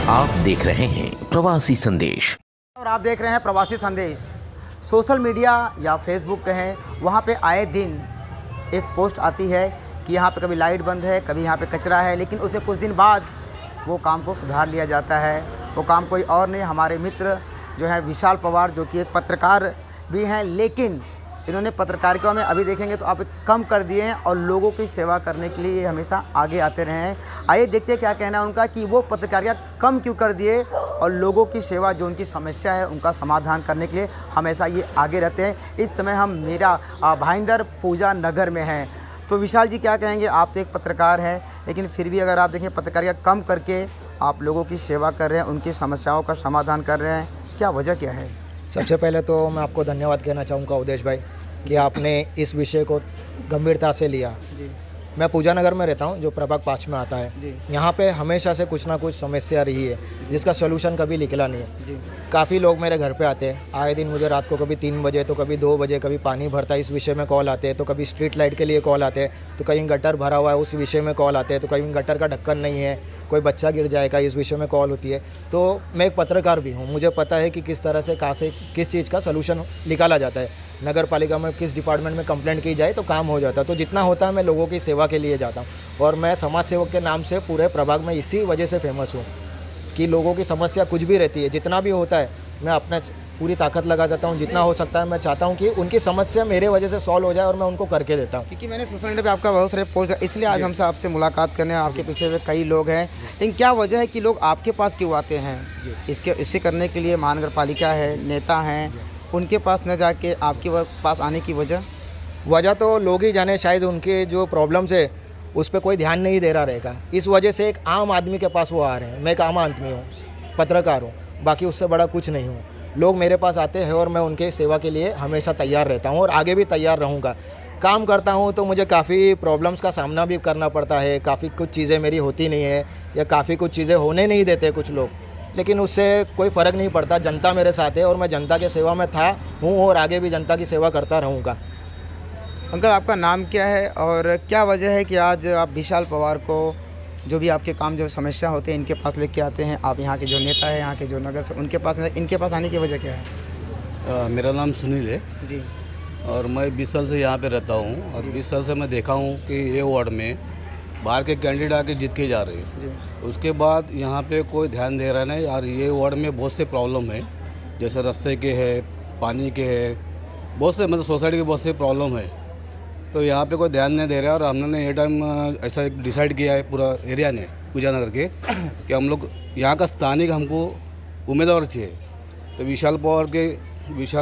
आप देख रहे हैं प्रवासी संदेश और आप देख रहे हैं प्रवासी संदेश। सोशल मीडिया या फेसबुक कहें, वहाँ पे आए दिन एक पोस्ट आती है कि यहाँ पे कभी लाइट बंद है, कभी यहाँ पे कचरा है, लेकिन उसे कुछ दिन बाद वो काम को सुधार लिया जाता है। वो काम कोई और नहीं, हमारे मित्र जो है विशाल पवार, जो कि एक पत्रकार भी हैं, लेकिन इन्होंने पत्रकारिता में अभी देखेंगे तो आप कम कर दिए हैं और लोगों की सेवा करने के लिए हमेशा आगे आते रहे हैं। आइए देखते हैं क्या कहना है उनका कि वो पत्रकारिता कम क्यों कर दिए और लोगों की सेवा, जो उनकी समस्या है उनका समाधान करने के लिए हमेशा ये आगे रहते हैं। इस समय हम मेरा भाईंदर पूजा नगर में हैं। तो विशाल जी क्या कहेंगे, आप तो एक पत्रकार हैं, लेकिन फिर भी अगर आप देखें पत्रकारिता कम करके आप लोगों की सेवा कर रहे हैं, उनकी समस्याओं का समाधान कर रहे हैं, क्या वजह क्या है? सबसे पहले तो मैं आपको धन्यवाद कहना चाहूँगा उदेश भाई कि आपने इस विषय को गंभीरता से लिया। जी। मैं पूजा नगर में रहता हूँ, जो प्रभाग 5 में आता है। यहाँ पे हमेशा से कुछ ना कुछ समस्या रही है जिसका सोल्यूशन कभी निकला नहीं है। काफ़ी लोग मेरे घर पे आते हैं, आए दिन मुझे रात को कभी 3 बजे तो कभी 2 बजे कभी पानी भरता है इस विषय में कॉल आते हैं, तो कभी स्ट्रीट लाइट के लिए कॉल आते हैं, तो कहीं गटर भरा हुआ है उस विषय में कॉल आते हैं, तो कहीं गटर का ढक्कन नहीं है, कोई बच्चा गिर जाएगा इस विषय में कॉल होती है। तो मैं एक पत्रकार भी हूँ, मुझे पता है कि किस तरह से कहाँ से किस चीज़ का सलूशन निकाला जाता है। नगर पालिका में किस डिपार्टमेंट में कंप्लेंट की जाए तो काम हो जाता है। तो जितना होता है मैं लोगों की सेवा के लिए जाता हूँ और मैं समाज सेवक के नाम से पूरे प्रभाग में इसी वजह से फेमस हूँ कि लोगों की समस्या कुछ भी रहती है, जितना भी होता है मैं अपना पूरी ताकत लगा जाता हूँ, जितना हो सकता है मैं चाहता हूँ कि उनकी समस्या मेरे वजह से सॉल्व हो जाए और मैं उनको करके देता हूँ। क्योंकि मैंने सोशल मीडिया पे आपका बहुत सारे पोस्ट है, इसलिए आज हमसे आपसे मुलाकात करने आपके पीछे में कई लोग हैं। लेकिन क्या वजह है कि लोग आपके पास क्यों आते हैं? इसे करने के लिए महानगर पालिका है, नेता हैं, उनके पास न जाके आपके पास आने की वजह तो लोग ही जाने, शायद उनके जो प्रॉब्लम्स है उस पर कोई ध्यान नहीं दे रहा रहेगा, इस वजह से एक आम आदमी के पास वो आ रहे हैं। मैं एक आम आदमी हूँ, पत्रकार हूँ, बाकी उससे बड़ा कुछ नहीं हूँ। लोग मेरे पास आते हैं और मैं उनके सेवा के लिए हमेशा तैयार रहता हूँ और आगे भी तैयार रहूँगा। काम करता हूँ तो मुझे काफ़ी प्रॉब्लम्स का सामना भी करना पड़ता है, काफ़ी कुछ चीज़ें मेरी होती नहीं है या काफ़ी कुछ चीज़ें होने नहीं देते कुछ लोग, लेकिन उससे कोई फ़र्क नहीं पड़ता। जनता मेरे साथ है और मैं जनता की सेवा में हूँ और आगे भी जनता की सेवा करता रहूँगा। अंकल, आपका नाम क्या है और क्या वजह है कि आज आप विशाल पवार को, जो भी आपके काम जो समस्या होते हैं इनके पास लेके आते हैं? आप यहाँ के जो नेता है, यहाँ के जो नगर से, इनके पास आने की वजह क्या है? मेरा नाम सुनील है जी। और मैं 20 साल से यहाँ पे रहता हूँ और 20 साल से मैं देखा हूँ कि ये वार्ड में बाहर के कैंडिडेट आके जीत के जा रहे हैं। उसके बाद यहाँ पे कोई ध्यान दे रहा नहीं और ये वार्ड में बहुत से प्रॉब्लम है, जैसे रास्ते के है, पानी के है, बहुत से मतलब सोसाइटी के बहुत से प्रॉब्लम है। तो यहाँ पे कोई ध्यान नहीं दे रहा है और हमने ये टाइम ऐसा एक डिसाइड किया है पूरा एरिया ने, पूजा नगर के, कि हम लोग यहाँ का स्थानिक हमको उम्मीदवार चाहिए। तो विशाल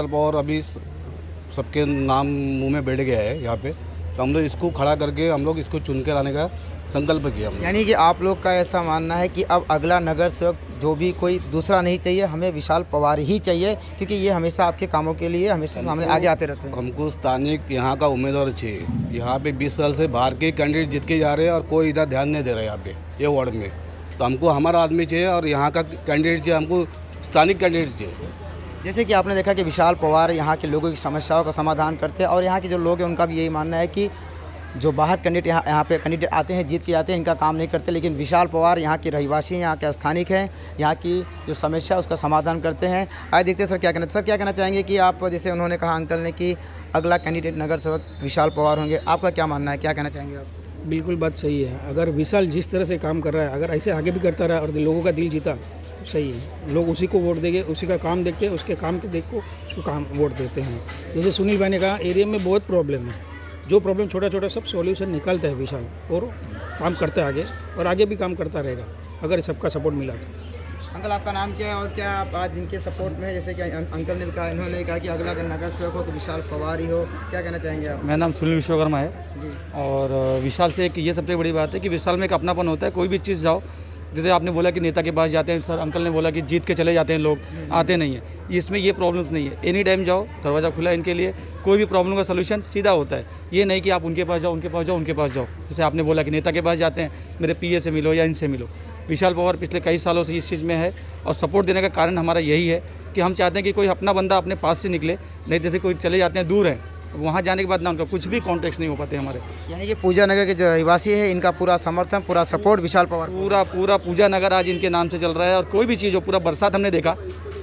पवार अभी सबके नाम मुंह में बैठ गया है यहाँ पे, तो हम लोग इसको खड़ा करके हम लोग इसको चुन के लाने का संकल्प किया। यानी कि आप लोग का ऐसा मानना है कि अब अगला नगर सेवक जो भी कोई दूसरा नहीं चाहिए, हमें विशाल पवार ही चाहिए, क्योंकि ये हमेशा आपके कामों के लिए हमेशा सामने आगे आते रहते हैं। हमको स्थानिक यहाँ का उम्मीदवार चाहिए। यहाँ पे 20 साल से बाहर के कैंडिडेट जीत के जा रहे हैं और कोई इधर ध्यान नहीं दे रहा है यहाँ पे ये वार्ड में। तो हमको हमारा आदमी चाहिए और यहाँ का कैंडिडेट चाहिए, हमको स्थानिक कैंडिडेट चाहिए। जैसे कि आपने देखा कि विशाल पवार यहाँ के लोगों की समस्याओं का समाधान करते हैं और यहाँ के जो लोग हैं उनका भी यही मानना है कि जो बाहर कैंडिडेट यहाँ पे कैंडिडेट आते हैं, जीत के जाते हैं, इनका काम नहीं करते, लेकिन विशाल पवार यहाँ के रहिवासी, यहाँ के स्थानिक हैं, यहाँ की जो समस्या उसका समाधान करते हैं। आइए देखते हैं सर क्या कहना चाहेंगे कि आप, जैसे उन्होंने कहा अंकल ने कि अगला कैंडिडेट नगर सेवक विशाल पवार होंगे, आपका क्या मानना है, क्या कहना चाहेंगे आप? बिल्कुल बात सही है। अगर विशाल जिस तरह से काम कर रहा है, अगर ऐसे आगे भी करता रहा और लोगों का दिल जीता तो सही है। लोग उसी को वोट देंगे, उसी का काम देखते हैं, उसके काम के देख को उसको काम वोट देते हैं। जैसे सुनील भाई ने कहा, एरिया में बहुत प्रॉब्लम है, जो प्रॉब्लम छोटा छोटा सब सॉल्यूशन निकालता है विशाल और काम करता है आगे और आगे भी काम करता रहेगा अगर सबका सपोर्ट मिला तो। अंकल, आपका नाम क्या है और क्या आप आज इनके सपोर्ट में है? जैसे कि अंकल ने कहा, इन्होंने कहा कि अगला अगर नगर सेवक हो तो विशाल पवार ही हो, क्या कहना चाहेंगे आप? मेरा नाम सुनील विश्वकर्मा है जी। और विशाल से एक ये सबसे बड़ी बात है कि विशाल में एक अपनापन होता है। कोई भी चीज़ जाओ, जैसे आपने बोला कि नेता के पास जाते हैं, सर अंकल ने बोला कि जीत के चले जाते हैं लोग, आते नहीं हैं। इसमें ये प्रॉब्लम्स नहीं है, एनी टाइम जाओ, दरवाज़ा खुला है इनके लिए, कोई भी प्रॉब्लम का सलूशन सीधा होता है। ये नहीं कि आप उनके पास जाओ, उनके पास जाओ, उनके पास जाओ। जैसे आपने बोला कि नेता के पास जाते हैं, मेरे पीए से मिलो या इनसे मिलो। विशाल पवार पिछले कई सालों से इस चीज़ में है और सपोर्ट देने का कारण हमारा यही है कि हम चाहते हैं कि कोई अपना बंदा अपने पास से निकले, नहीं जैसे कोई चले जाते हैं दूर हैं वहाँ जाने के बाद ना उनका कुछ भी कॉन्टेक्ट नहीं हो पाते हमारे। यानी कि पूजा नगर के जो रहवासी है इनका पूरा समर्थन, पूरा सपोर्ट विशाल पवार को। पूरा पूजा नगर आज इनके नाम से चल रहा है। और कोई भी चीज़ हो, पूरा बरसात हमने देखा,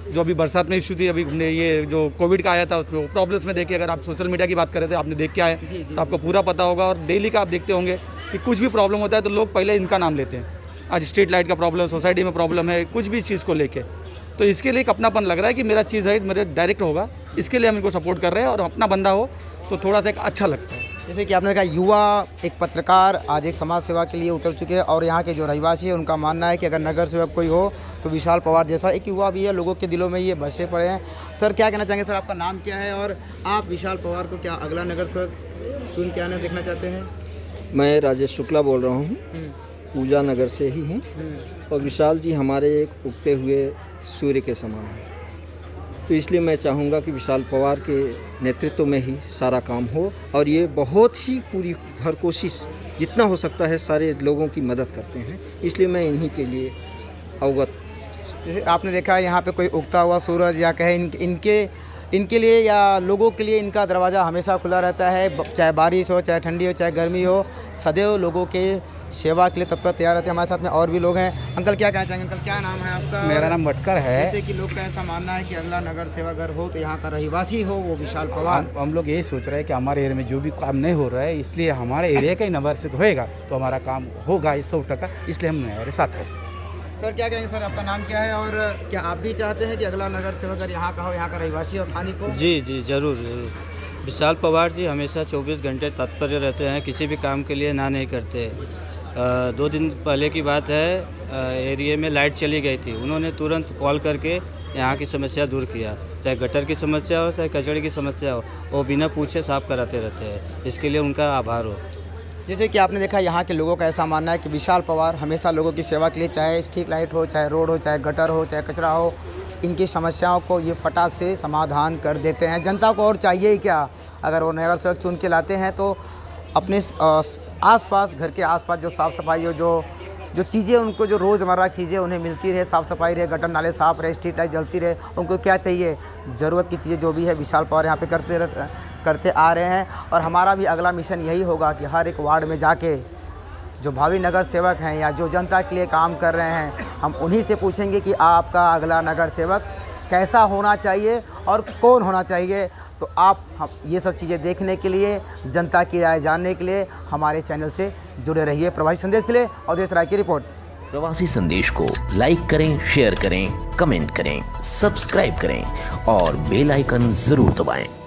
जो अभी बरसात में इशू थी, अभी हमने ये जो कोविड का आया था उसमें प्रॉब्लम्स में देखिए, अगर आप सोशल मीडिया की बात करें तो आपने देख के आए तो आपको पूरा पता होगा। और डेली का आप देखते होंगे कि कुछ भी प्रॉब्लम होता है तो लोग पहले इनका नाम लेते हैं। आज स्ट्रीट लाइट का प्रॉब्लम, सोसाइटी में प्रॉब्लम है, कुछ भी चीज़ को लेके, तो इसके लिए एक अपनापन लग रहा है कि मेरा चीज़ है, मेरे डायरेक्ट होगा, इसके लिए हम इनको सपोर्ट कर रहे हैं। और अपना बंदा हो तो थोड़ा सा एक अच्छा लगता है। जैसे कि आपने कहा युवा एक पत्रकार आज एक समाज सेवा के लिए उतर चुके हैं और यहाँ के जो रहवासी है उनका मानना है कि अगर नगर सेवक कोई हो तो विशाल पवार जैसा एक युवा भी है। लोगों के दिलों में ये बसे पड़े हैं। सर क्या कहना चाहेंगे? सर आपका नाम क्या है और आप विशाल पवार को क्या अगला नगर सेवक चुन के आने देखना चाहते हैं? मैं राजेश शुक्ला बोल रहा हूँ, पूजा नगर से ही हूँ। और विशाल जी हमारे एक उगते हुए सूर्य के समान हैं, तो इसलिए मैं चाहूँगा कि विशाल पवार के नेतृत्व में ही सारा काम हो। और ये बहुत ही पूरी भर कोशिश जितना हो सकता है सारे लोगों की मदद करते हैं, इसलिए मैं इन्हीं के लिए अवगत। जैसे आपने देखा है यहाँ पे कोई उगता हुआ सूरज या कहे इनके लिए या लोगों के लिए इनका दरवाज़ा हमेशा खुला रहता है। चाहे बारिश हो, चाहे ठंडी हो, चाहे गर्मी हो, सदैव लोगों के सेवा के लिए तत्पर तैयार रहते हैं। हमारे साथ में और भी लोग हैं। अंकल क्या कहना चाहेंगे? अंकल क्या नाम है आपका? मेरा नाम भटकर है। जैसे कि लोग का ऐसा मानना है कि अगला नगर सेवा अगर हो तो यहाँ का रहवासी हो वो विशाल पवार। हम लोग यही सोच रहे हैं कि हमारे एरिया में जो भी काम नहीं हो रहा है, इसलिए हमारे एरिया का ही नंबर से होएगा तो हमारा काम होगा 100%, इसलिए हम हमारे साथ है। सर क्या कहेंगे? सर आपका नाम क्या है और क्या आप भी चाहते हैं कि अगला नगर सेवक अगर यहाँ का हो, यहाँ का रहवासी और स्थानीय हो? जी जी ज़रूर ज़रूर। विशाल पवार जी हमेशा 24 घंटे तत्पर रहते हैं, किसी भी काम के लिए ना नहीं करते। 2 दिन पहले की बात है, एरिया में लाइट चली गई थी, उन्होंने तुरंत कॉल करके यहाँ की समस्या दूर किया। चाहे गटर की समस्या हो, चाहे कचरे की समस्या हो, वो बिना पूछे साफ कराते रहते हैं। इसके लिए उनका आभार हो। जैसे कि आपने देखा यहाँ के लोगों का ऐसा मानना है कि विशाल पवार हमेशा लोगों की सेवा के लिए, चाहे स्ट्रीट लाइट हो, चाहे रोड हो, चाहे गटर हो, चाहे कचरा हो, इनकी समस्याओं को ये फटाक से समाधान कर देते हैं। जनता को और चाहिए ही क्या? अगर वो नगर सेवक चुन के लाते हैं तो अपने आसपास, घर के आसपास जो साफ़ सफाई हो, जो चीज़ें उनको, जो रोज़मर्रा की चीज़ें उन्हें मिलती रहे, साफ़ सफाई रहे, गटर नाले साफ़ रहे, स्ट्रीट लाइट जलती रहे, उनको क्या चाहिए? ज़रूरत की चीज़ें जो भी है विशाल पवार यहाँ पे करते आ रहे हैं। और हमारा भी अगला मिशन यही होगा कि हर एक वार्ड में जाके जो भावी नगर सेवक हैं या जो जनता के लिए काम कर रहे हैं, हम उन्हीं से पूछेंगे कि आपका अगला नगर सेवक कैसा होना चाहिए और कौन होना चाहिए। तो आप हम ये सब चीज़ें देखने के लिए, जनता की राय जानने के लिए हमारे चैनल से जुड़े रहिए। प्रवासी संदेश के लिए अवधेश राय की रिपोर्ट। प्रवासी संदेश को लाइक करें, शेयर करें, कमेंट करें, सब्सक्राइब करें और बेल आइकन जरूर दबाएं।